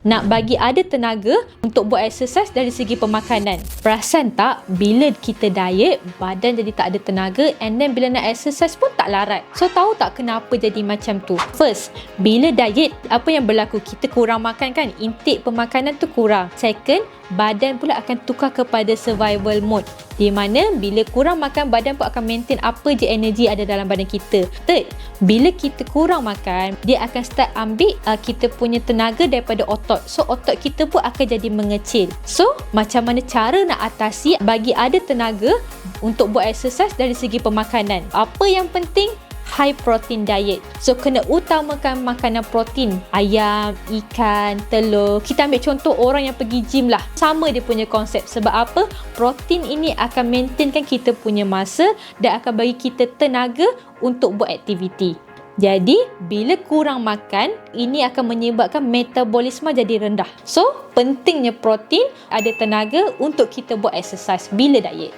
Nak bagi ada tenaga untuk buat exercise dari segi pemakanan. Perasan tak bila kita diet, badan jadi tak ada tenaga, and then bila nak exercise pun tak larat. So tahu tak kenapa jadi macam tu? First, bila diet, apa yang berlaku? Kita kurang makan kan? Intake pemakanan tu kurang. Second, badan pula akan tukar kepada survival mode, di mana bila kurang makan, badan pun akan maintain apa je energi ada dalam badan kita. Third, bila kita kurang makan, dia akan start ambil kita punya tenaga daripada otot. So otot kita pun akan jadi mengecil. So macam mana cara nak atasi bagi ada tenaga untuk buat exercise dari segi pemakanan? Apa yang penting? High protein diet. So kena utamakan makanan protein, ayam, ikan, telur. Kita ambil contoh orang yang pergi gym lah, sama dia punya konsep. Sebab apa? Protein ini akan maintainkan kita punya masa dan akan bagi kita tenaga untuk buat aktiviti. Jadi bila kurang makan, ini akan menyebabkan metabolisme jadi rendah. So pentingnya protein, ada tenaga untuk kita buat exercise bila diet.